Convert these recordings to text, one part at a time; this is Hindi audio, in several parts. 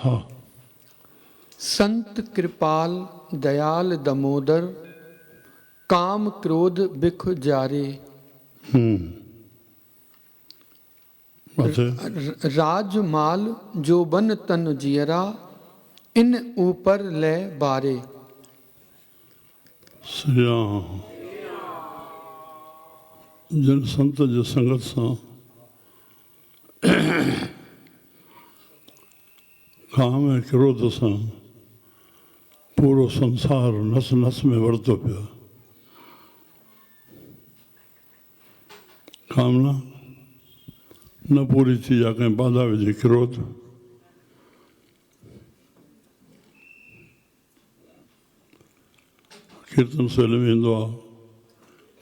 हाँ। संत कृपाल दयाल दमोदर, काम क्रोध बिख जारे। राज माल जो बन तन जियरा, इन ऊपर ले बारे। श्री राम। जिन संत जी संगत सां काम ऐं क्रोध सां पूरो संसार नस नस में वरतो पियो। कामना न पूरी थी या कंहिं बाधा विझी क्रोध, कीर्तन सवेल में ईंदो आहे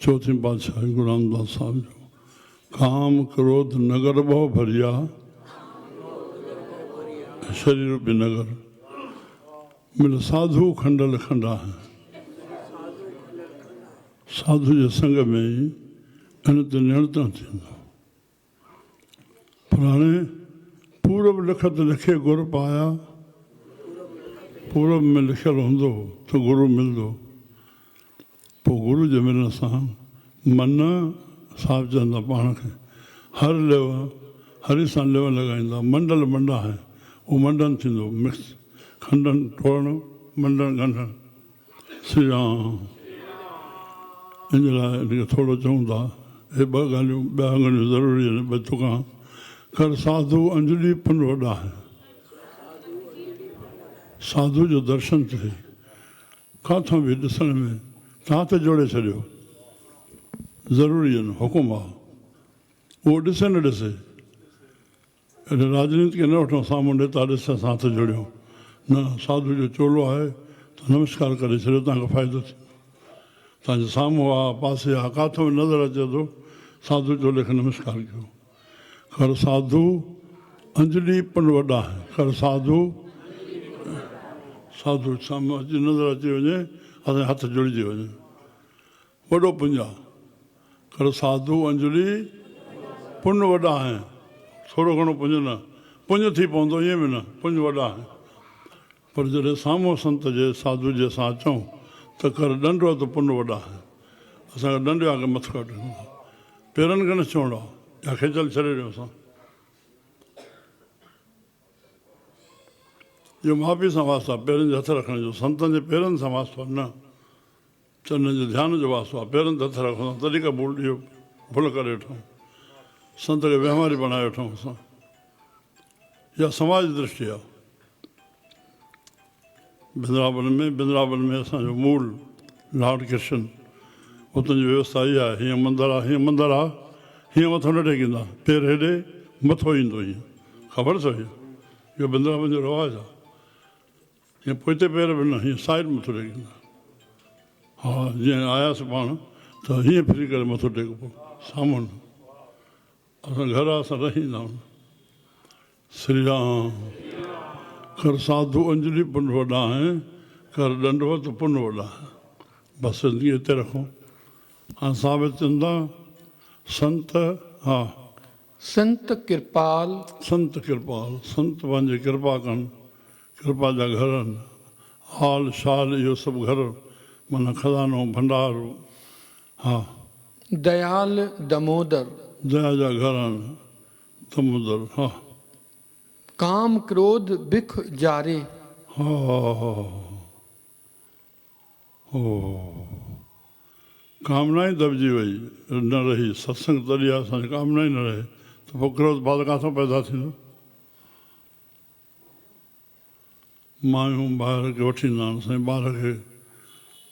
चौथी पातशाही गुरु रामदास साहिब जो, काम क्रोध नगर बहु भरिया, शरीर भी नगर मिल साधु खंडल खंडा है। साधु जे संग में ही इन ते नियंत्रण थींदो। पर हाणे पूरब लिखत लिखे गुरु पाया, पूरब में लिखियल हूंदो त गुरु मिलंदो। पोइ गुरु जे मिलण सां मन साहिब चवंदा पाण खे हर लेव हरी सां लेव लॻाईंदा। मंडल मंडा है उहो मंडन थींदो, मिक्स खंडन टोड़ण मंडन गंढण। श्री राम। इन लाइ इनखे थोरो चऊं था, हे ॿ ॻाल्हियूं ॿिया ॻाल्हियूं ज़रूरी आहिनि। ॿ तुका कर साधु अंजलि पुन वॾा है। साधु जो दर्शन थिए किथां बि ॾिसण में त हथ जोड़े छॾियो, ज़रूरी आहिनि, हुकुम आहे। उहो ॾिसे न ॾिसे, हेॾे राजनीति खे न वठूं साम्हूं ॾेता ॾिस असां हथ जोड़ियूं, न। साधु जो चोलो आहे त नमस्कार करे छॾियो, तव्हांखे फ़ाइदो थींदो। तव्हांजे साम्हूं आहे, पासे आहे, किथां बि नज़र अचे थो, साधु चोले खे नमस्कार कयो। कर साधु अंजलि पुन वॾा है। कर साधु, साधु साम्हूं अची नज़र अची वञे, असांजे हथ जुड़िजी वञे, वॾो पुञ आहे। कर साधु अंजलि पुन वॾा है। थोरो घणो पुञ न, पुञ थी पवंदो, ईअं बि न, पुञ वॾा है। पर जॾहिं साम्हूं संत जे साधु जे असां अचूं त कर ॾंड आहे त पुन वॾा है। असांखे ॾंड आहे की मथो कढणो, पेरनि खे न छुहणो आहे या खेचल छॾे ॾियूं असां। इहो माफ़ी सां वास्तो आहे, पेरनि ते हथ रखण जो। संतनि जे पेरनि सां वास्तो आहे, न चवनि जे ध्यान जो वास्तो आहे। पेरनि ते हथ रखूं तॾहिं खां इहो भुल करे वठूं, संत खे व्यवहारी बणाए वठूं असां। इहा समाज दृष्टि आहे। बिंद्रावन में असांजो मूल लॉर्ड कृष्ण, उतां जी व्यवस्था इहा आहे। हीअं मंदरु आहे, हीअं मंदरु आहे, हीअं मथो न टेकींदा, पेर हेॾे मथो ईंदो ईअं, ख़बर अथव? इहो बिंद्रावन जो रवाजु आहे। हीअं पोइते पेर बि न, हीअं साइड मथो टेकींदा। हा, जीअं आयासीं पाण त हीअं फिरी करे मथो टेकबो, साम्हूं न। असां घर असां रही ईंदा आहियूं। श्री राम। कर साधु अंजलि पुन वॾा है, कर ॾंडवत पुन वॾा है। बसि ज़िंदगी हिते रखूं। हाणे साबित चवंदा संत, हा संत कृपाल, संत कृपाल, संत पंहिंजी कृपा कनि, कृपा जा घर आहिनि। हाल शाल इहो सभु घर, माना खज़ानो भंडारो। हा। दयाल दमोदर, दया जा घर आहिनि, दमोदर। हा। काम क्रोध बिख जारे। हा हो, कामना ई दॿिजी वई, न रही। सत्संग तॾहिं आहे असांजी कामना ई न रहे त पोइ क्रोध बाद किथां पैदा थींदो? मायूं ॿार खे वठी ईंदा आहिनि, साईं ॿार खे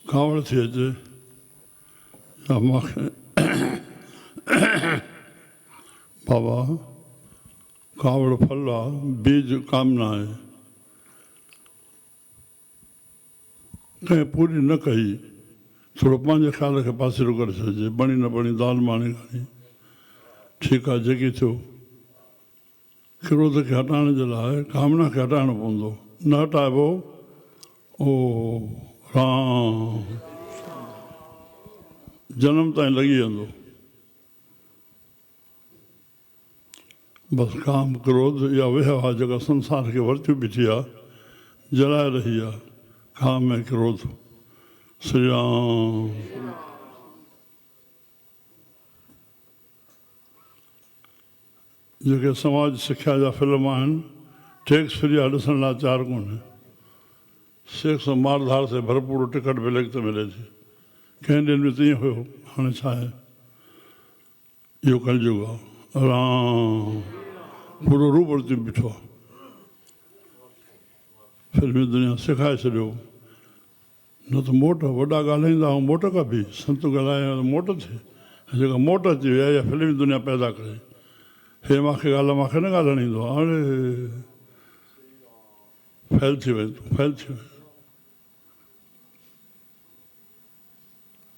कावड़ थी अचे या मूंखे बाबा कावड़ फल आहे, बीज कामना आहे, कंहिं पूरी न कई, थोरो पंहिंजे ख़्याल खे पासीरो करे छॾिजे, बणी न बणी दाल माणी खणी, ठीकु आहे जेकी थियो। क्रोध खे हटाइण जे लाइ कामना खे हटाइणो पवंदो, न हटाइबो ओ राम जनम ताईं लॻी वेंदो। बसि काम क्रोध इहा उहा आहे जेका संसार खे वरती बीठी आहे, जलाए रही आहे। काम ऐं क्रोध। श्री राम। जेके समाज सिख्या जा फिल्म आहिनि, टैक्स फ्री आहे, ॾिसण लाइ तयारु कोन्हे। सेक्स मारधार से भरपूर टिकट ब्लैक ते मिले थी। कंहिं ॾींहं में तीअं हुयो, हाणे छा आहे? इहो कलयुग आहे। राम पूरो रूप वरती बीठो आहे। फिल्मी दुनिया सिखाए छॾियो। न त मोट वॾा ॻाल्हाईंदा ऐं मोट खां बि संत ॻाल्हाए मोट थिए। जेका मोट अची वई आहे इहा फिल्मी दुनिया पैदा करे। हे मूंखे ॻाल्हि मूंखे न ॻाल्हाइणु ईंदो आहे। हाणे फैल थी वई, तूं फैल थी वई।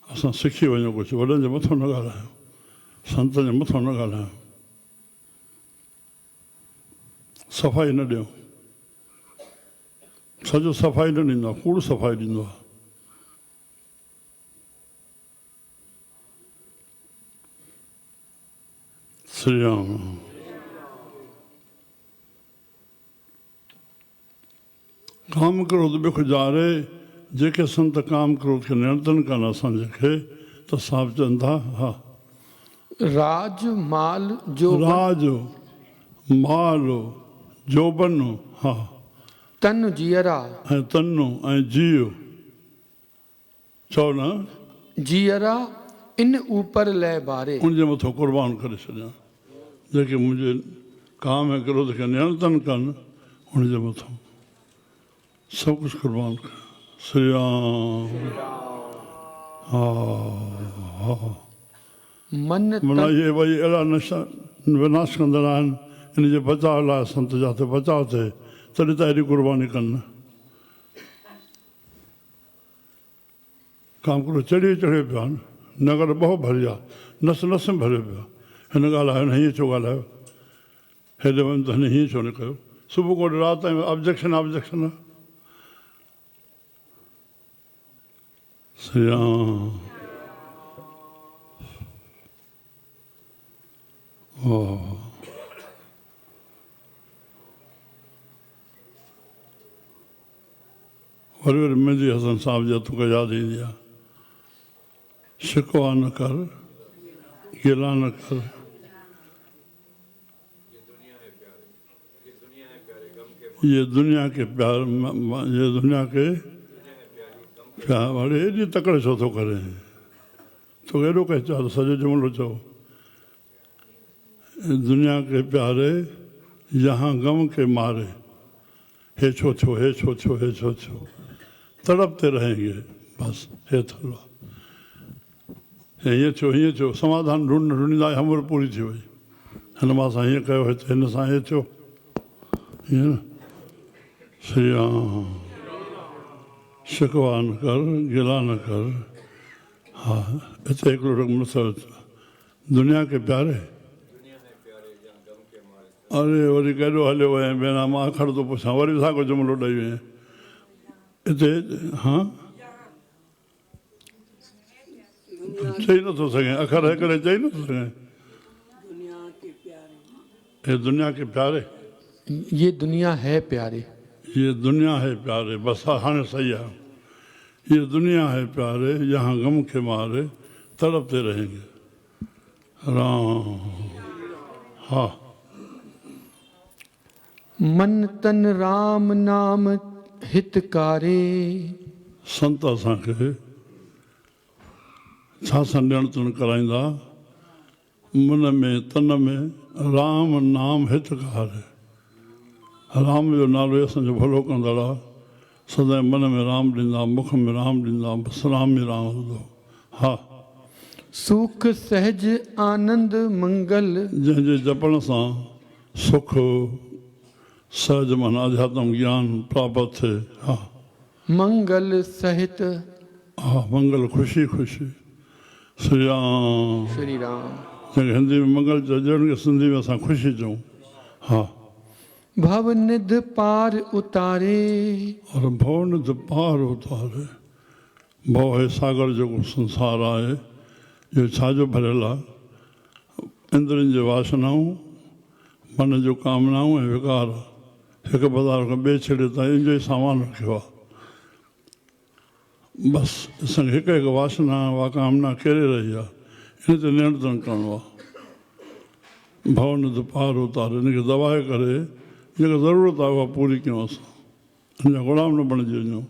असां सिखी वञूं कुझु, वॾनि जे मथां न ॻाल्हायूं, संतनि जे मथां न ॻाल्हायूं, सफ़ाई न ॾियूं। सॼो सफ़ाई न ॾींदो आहे, कूड़ सफ़ाई ॾींदो आहे। श्री राम। काम क्रोध बिख जारे, जेके संत काम क्रोध खे नियंत्रण कनि असांजे खे, त साहिब चवनि था हा राज माल जो राज माल जोबन, हा तन जियरा, ऐं तन ऐं जीव। चओ न, जियरा इन ऊपर लय बारे। उनजे मथां क़ुर्बान करे छॾियां। जेके मुंहिंजे काम ऐं क्रोध खे नियंत्रण कनि, उनजे मथां सभु कुझु क़ुर्बान कनि। श्री राम। हा हा। मन माना इहे भई अहिड़ा नशा विनाश कंदड़ आहिनि। इन जे बचाव लाइ संत जाते बचाव थिए, तॾहिं त अहिड़ी क़ुर्बानी कनि। काम क्रोध चढ़े चढ़े पियो आहे, नगर बहु भरी आहे, नस नस में भरियो पियो आहे। हिन ॻाल्हायो न हीअं छो ॻाल्हायो, हेॾे वञ त हिन हीअं छो न कयो। सुबुह खां वठी राति ताईं ऑब्जेक्शन ऑब्जेक्शन। श्री राम। वरी वरी मेहदी हसन साहिब जी हथु यादि ईंदी आहे। शिकवा न कर, गिला न कर, ये दुनिया के प्यार, ये दुनिया के प्यार वाले एॾी तकड़ि छो थो करे? तो एॾो कंहिं चओ त सॼो जुमिलो चओ। दुनिया के प्यारे यहाँ गम के मारे, हे छो छो, हे छो छो, हे छो छो, तड़पते रहेंगे बस। हे थलो हीअं छो, हीअं छो, समाधान ढूंढींदा हमर पूरी थी वई। हिन मां सां हीअं कयो, हिन सां हीअं थियो, हीअं न। श्री राम। शिकवा न कर, गिला न कर। हा हिते हिकिड़ो मसइलो दुनिया के प्यारे। अरे वरी केॾो हलियो वएं भेणा, मां अखर थो पुछां, वरी साॻियो जुमिलो ॾेई वएं हिते। हा चई नथो सघे, अखर हिकिड़े चई नथो सघे। हे दुनिया के प्यारे, ये दुनिया है प्यारे। ये दुनिया है प्यारे, बस हाणे सही आहे। ये दुनिया है प्यारे, यहाँ गम के मारे तड़पते रहेंगे। राम। हा। मन तन राम नाम हितकारे। संत असांखे छा सां नियंत्रण कराईंदा? मन में तन में राम नाम हितकार। राम जो नालो असांजो भलो कंदड़ आहे। सदाईं मन में राम ॾींदा, मुख में राम ॾींदा, बसि राम ई राम हूंदो। हा। सुख सहज आनंद मंगल। जंहिंजे जपण सां सुख सहज मन अध्यात्म ज्ञान प्राप्त थिए। हा। मंगल सहित। हा मंगल ख़ुशी ख़ुशी। श्री राम। श्री राम। जंहिंखे हिंदी में मंगल चइजनि खे सिंधी में असां ख़ुशी चऊं। हा। भव निध पार उतारे। और भव निध पार उतारे। भव है सागर जेको संसार आहे, इहो छाजो भरियल आहे? इंद्रनि जे वासनाऊं, मन जो कामनाऊं ऐं विकार हिकु बाज़ार खां ॿिए छेड़े ताईं इन जो ई सामान रखियो आहे। बसि असांखे हिकु हिकु वासना वा कामना केरे रही आहे, इन ते नियंत्रण करिणो आहे। भवन ते पार उतारे इनखे दबाए करे जेका ज़रूरत आहे उहा पूरी कयूं असां, हिनजा ग़ुलाम न बणिजी वञूं,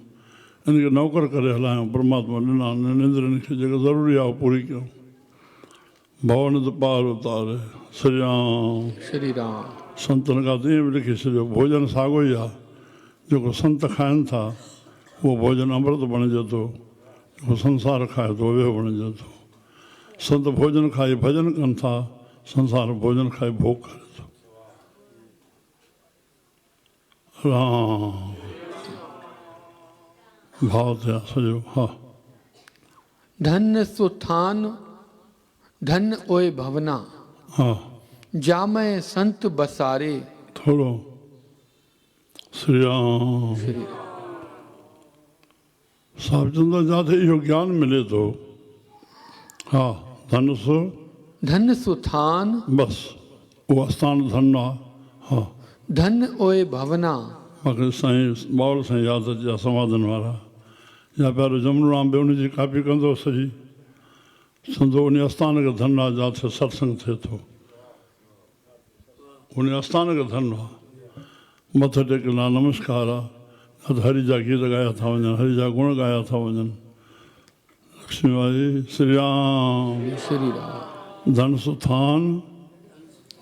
इनखे नौकर करे हलायूं। परमात्मा ॾिना निंद्रनि खे जेका ज़रूरी आहे उहा पूरी कयूं। भवन ते पार उतारे श्री राम श्री राम। संतनि खां त ईअं बि लिखी छॾियो, भोजन साॻियो ई आहे जेको संत खाइनि था, उहो भोजन अमृत बणिजे थो, जेको संसार खाए थो उहो बणिजे थो। संत भोजन खाई भॼन कनि था, संसार भोजन खाई भोग करे थो। राम भाव थिया सॼो। हा, धन सुथान धन ओए भवना, हा, जामय संत बसारे। थोरो श्री राम। श्री साहिब चंदा जिते इहो ज्ञान मिले थो। हा, धन सु धन सुथान बसि उहो आस्थान धन आहे। हा, धन ओए भवना। मूंखे साईं बाउल साईं यादि अची विया समाधन वारा, या पहिरियों जमनूराम बि उनजी कापी कंदो सॼी, सम्झो उन आस्थान खे धन आहे जिते सत्संग थिए थो, उन आस्थान खे धन आहे। मथे टेकंदा नमस्कार आहे, जिते हरि जा गीत ॻाया था वञनि, हरि जा गुण ॻाया था वञनि। लक्ष्मी बाई श्री राम। श्री राम। धन सुथान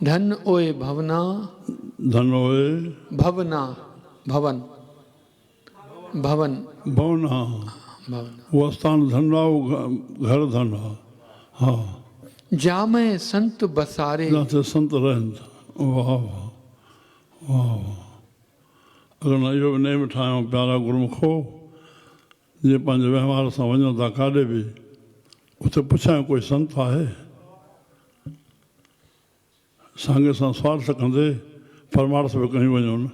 धन ओए भवना, धन होए भवना भवन भवन भवन। हा, भवन। उहो आस्थान धन आहे, उहो घर धन आहे। हा, जामय संत बसारे। जिते संत रहनि था। वाह वाह वाह वाह। अगरि न इहो बि नेम ठाहियूं प्यारा गुरुमुखो, जीअं पंहिंजे व्यवहार सां वञूं था काॾे बि, उते पुछां कोई संत आहे, सांगे सां स्वार्थ कंदे परमार्थ बि कयूं वञूं न।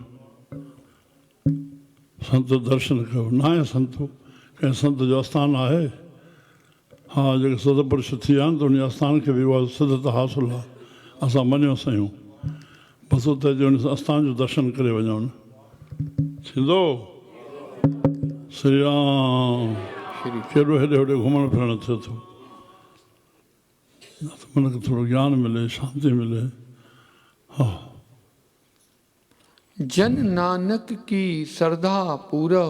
संत दर्शन कयो, न आहे संत, कंहिं संत जो आस्थान आहे। हा, जेके सदपुरुष थी विया आहिनि त उन आस्थान खे बि उहा सिद्धता हासिलु आहे, असां मञियो सयूं। बसि उते उन आस्थान जो दर्शन करे वञूं न, थींदो। श्री राम। केॾो हेॾे होॾे घुमण फिरण थिए थो, मन खे थोरो ज्ञान मिले, शांती मिले। हा, जन नानक की श्रद्धा पूरो।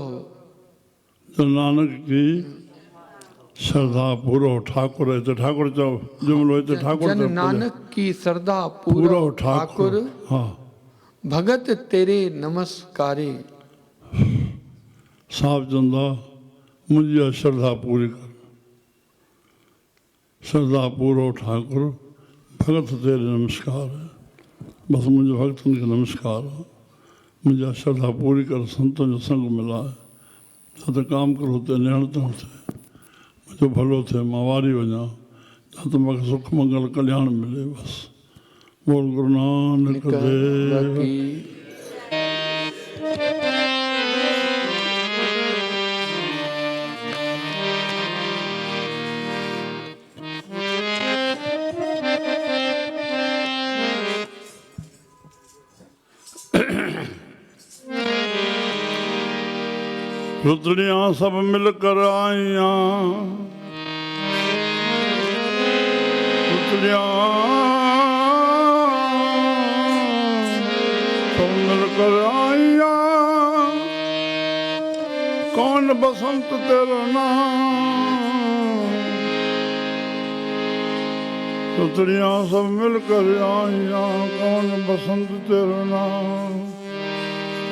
जन नानक की श्रद्धा पूरो ठाकुर। हिते ठाकुर चओ जुमिलो, हिते ठाकुर जन चओ। नानक की श्रद्धा पूरो पूरो ठाकुर, हा, भगत तेरे नमस्कारे। साहिब चंदा मुंहिंजी श्रद्धा पूरी कर। श्रद्धा पूरो ठाकुर, भगत तेरे नमस्कार। बसि मुंहिंजे भक्तनि खे नमस्कार आहे। मुंहिंजा श्रद्धा पूरी कर, संतनि जो संग मिलाए, जिते काम करो हुते नियंत्रण थिए, मुंहिंजो भलो थिए, मां वारी वञा, जिते मूंखे सुख मंगल कल्याण मिले। बसि बोल गुरु नानक देव की। रुद्रियां सब मिलकर आईयां, रुद्रियां सब मिलकर आईयां, कौन बसंत तेरा नाम। रुद्रियां सब मिलकर आईयां, कौन बसंत तेरा नाम।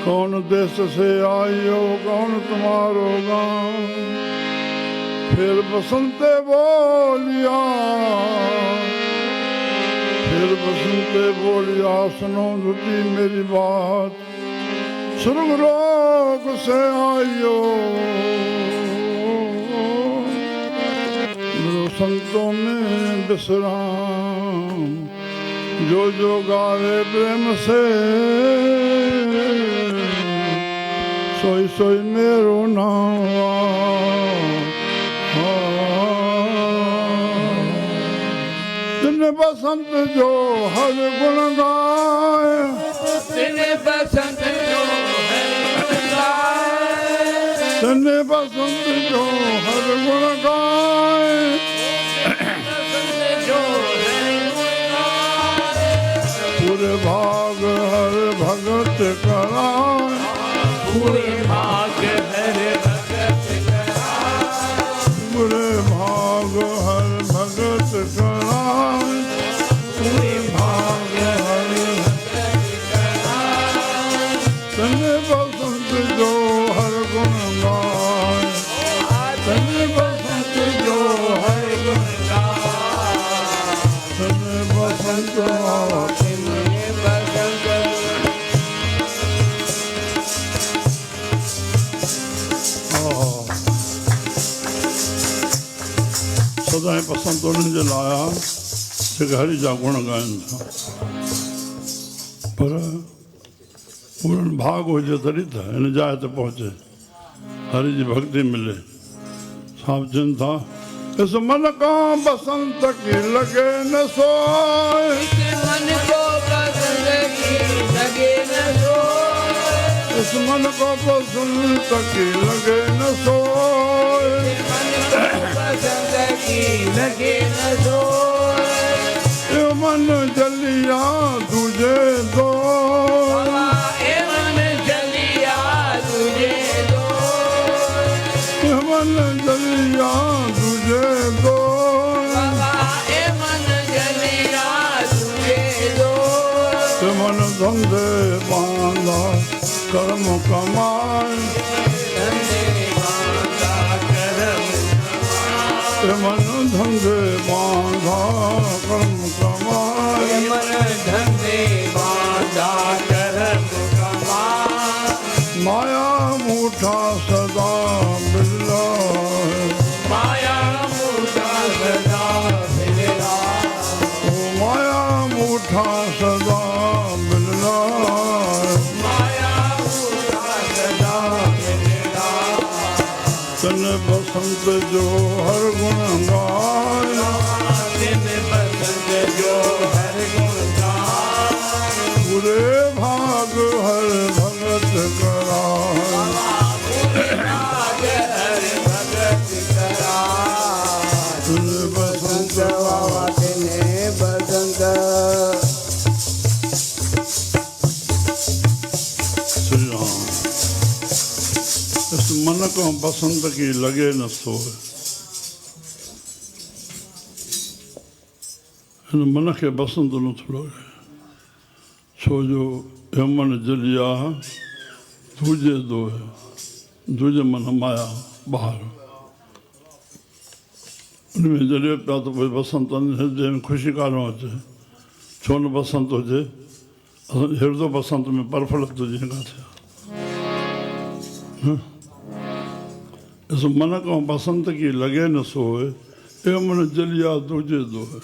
कौन देश से आई हो, कौन तुम्हारो गाँव। फिर बसंते बोलिया, फिर बसंते बोलिया, सुनो झूठी मेरी बात। स्वर्ग लोक से आई हो, मेरे संतों में विश्राम। जो जो गावे प्रेम से, सोई सोई मेरो नाम। जिन बसंत जो हर गुण गाए, दिन बसंत जो है गाए, दिन बसंत जो हर गुण गाए, बसंत जो है गाए, पूरे भाग हर भगत कराए, पूरे भाग हर भगत कराए, पूरे भाग हर भगत कराए, पूरे भाग हर भगत कराए, दिन बसंत जो हर गुण गाए, दिन बसंत जो हर गुण गाए, दिन बसंत दिन बसंत सदाई पसंद उन्हनि जे लाइ आहे जेके हरि जा गुण ॻाइनि था, पर पूरनि भाग हुजे तॾहिं त हिन जाइ ते पहुचे, हरि जी भक्ति मिले। साहब चवनि था इस मन का बसंत की लगे न सोए, मन को बसंत की लगे न सोए, इस मन को बसंत की लगे न सोए, मन को बसंत की लगे न सोए, ये मन जलिया तुझे दो, ए मन जलिया तुझे दो, ये मन जलिया तुझे दो, ए मन जलिया तुझे दो, ये मन धंधे बांधा कर्म कमाए, धंधे बांधा करम ये मन धंधे बांधा कर्म कमाए, मन धंधे बांधा करम कमाए, माया मूठा सदा बिरला है, माया मूठा सदा फिरला, ओ माया मूठा सदा बिरला है, माया मूठा सदा फिरला, तन बसंत जो हर गुण गाए, दिन बसंत जो हर गुण गाए, पूरे भाग हर भगत कराए, भाग हर भगत कराए, तन बसंत दिन बसंत श्री राम। इस मन को बसंत की लगे न सोए, हिन मन खे बसंत नथो लॻे, छो जो हे मन जलिया तुझे दोहे, तुझे मन माया ॿाहिरि उन में जलियो पिया त पोइ बसंत हृदय में ख़ुशी कान अचे, छो न बसंत हुजे, हृदय बसंत में प्रफुल्लित हुजे किथे। इस मन को बसंत की लगे न सोए, हे मन जलिया तुझे दोहे,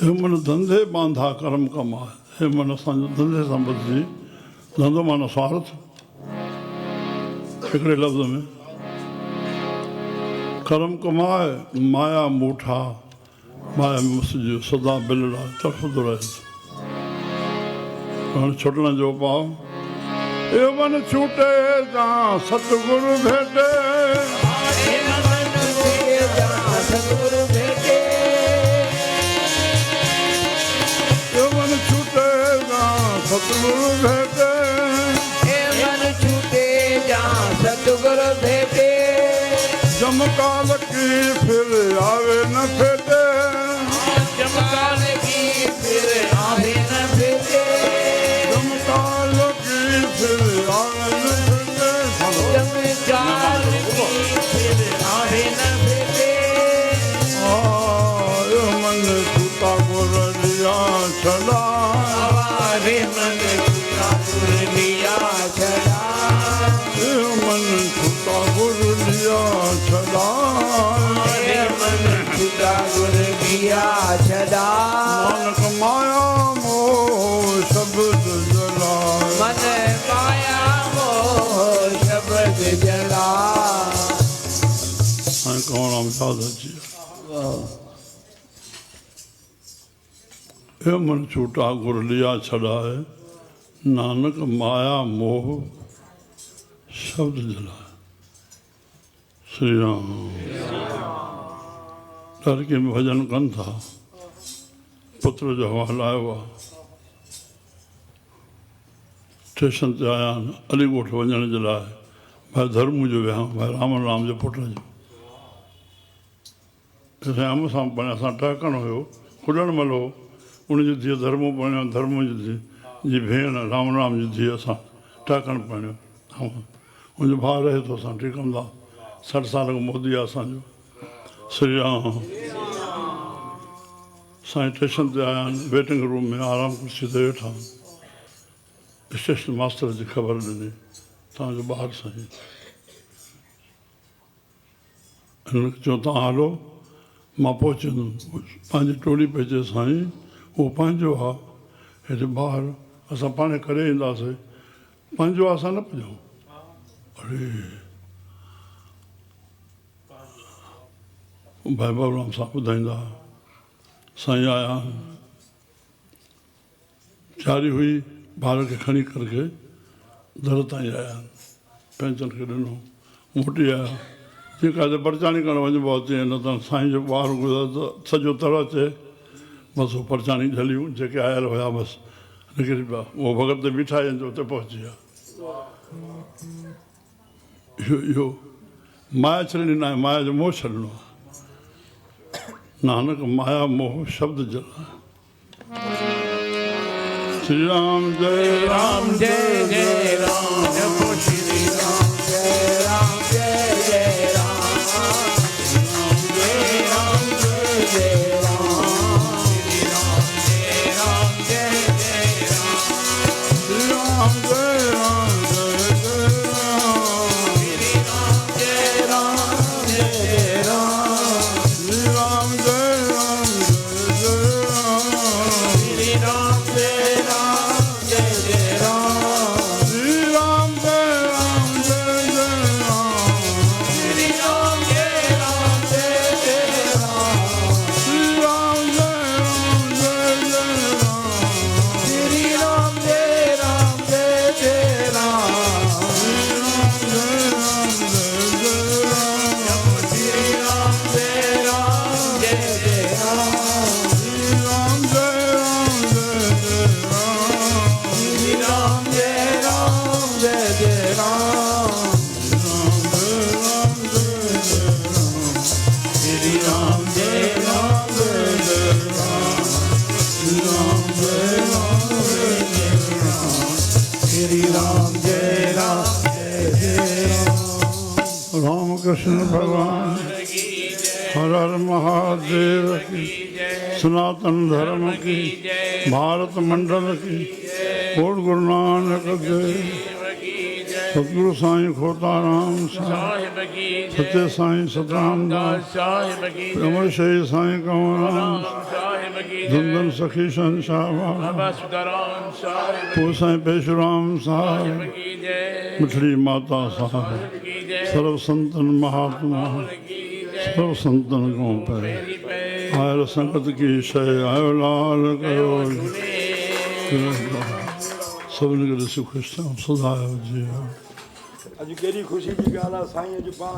हे मन धंधे बांधा कर्म कमाए, हे मन असांजो धंधे सां बदिजी, धंधो माना स्वार्थ, हिकिड़े लफ़्ज़ में कर्म कमाए, माया मूठा माया में मुसिजो सदा बिलड़ा तड़फंदो रहे थो, हाणे छुटण जो पाव, हे मन छूटे जहाँ सतगुरु भेटे, सतगुरु भेटे, हे मन छूटे जहाँ सतगुरु भेटे, हे मन छूटे जहाँ सतगुरु भेटे, जमकाल की फिर आवे न फेटे, जमकाल की फिर आवे न भेटे, जमकाल की फिर आवे न फेटे, जमकाल की फिर आवे न भेटे, आए मन छूटा गुर लिया छला, हमारे मन छूटा गुर लिया छड़ा, हे मन छूटा गुर लिया छला, हमारे मन छूटा गुर लिया छड़ा, नानक माया मोह शब्द जलाए, मन माया मोह शब्द जला। कौन हम याद अची ਇਹ ਮਨ ਝੂਠਾ ਗੁਰ ਲਿਆ ਛੜਾਏ, ਨਾਨਕ ਮਾਇਆ ਮੋਹ ਸ਼ਬਦ ਜਲਾਏ। श्री राम। डर के भजन कन था, पुत्र जो हवाला हुआ स्टेशन ते आया अलीगोठ वञण जे लाइ, भाई धर्म जो विहां, भाई राम जो पुट जो श्याम सां पाण असां टहकणो हुयो, खुॾण महिल हो उनजी धीअ धर्म पढ़ियो, धर्म जी भेण राम जी धीअ असां टहकणु पढ़ियो। मुंहिंजो भाउ रहे थो, असां टिकंदा 60 साल खां मोदी आहे असांजो। श्री राम। साईं स्टेशन ते आया आहिनि, वेटिंग रूम में आराम कुर्सी ते वेठा आहिनि। स्टेशन मास्टर जी ख़बर ॾिनी, तव्हांजो ॿार साईं। हिन चयो तव्हां हलो, मां पहुचंदुमि। पंहिंजी टोली पे चए साईं उहो पंहिंजो आहे, हेॾे ॿाहिरि असां पाण करे ईंदासीं, पंहिंजो आहे असां न पुॼूं। अरे भाई बाबूराम साहब ॿुधाईंदा, साईं आया, चारी हुई, ॿार खे खणी करके दर ताईं आया, पेंशन खे ॾिनो, मोटी आया। जेका हिते परचाणी करणु वञिबो आहे अचे, न त साईं जो ॿार गुज़र सॼो तर अचे, बसि उहो परचाणी झलियूं जेके आयल हुया बसि निकिरी पिया। उहो भॻत ते बीठा आहिनि जो उते पहुची विया। इहो माया छॾणी न आहे, माया जो मोह छॾिणो आहे। नानक माया मोह शब्द जलाए। श्री राम जय राम जय जय राम, जपो श्री राम जय राम जय जय राम, जय राम जय जय राम, श्री राम जय राम जय जय राम, श्री राम जय राम जय जय राम, श्री राम जय राम जय जय राम, श्री राम जय राम जय जय राम, श्री राम जय राम जय जय राम, श्री राम जय राम जय जय राम, श्री राम जय राम जय जय राम, श्री राम जय राम जय जय राम, श्री राम जय राम जय जय राम, श्री राम जय राम जय जय राम, श्री राम जय राम जय जय राम, श्री राम जय राम जय जय राम, श्री राम जय राम जय जय राम, श्री राम जय राम जय जय राम, श्री राम जय राम जय जय राम, राम कृष्ण भगवान हर हर महादेव की, सनातन धर्म की, भारत मंडल की, बोल गुरु नानक देव, सतगुरु साईं खोताराम साईं, साहिब की सत्य साईं सतराम दास, साहिब की अमर शही साईं कंवरराम, साहिब की धुंधन सखी शहंशाह बाबा सुदाराम साहिब पो साईं पेशुराम साहिब, की जय मिठड़ी माता साहिब, की जय सर्व संतन महात्मा, की जय सर्व संतन को पे आयल संगत की शय आयो लाल कयो, सभिनी खे ॾिसी ख़ुशि थियूं, सदायो जी। अॼु केॾी ख़ुशी जी ॻाल्हि आहे साईं, अॼु पाण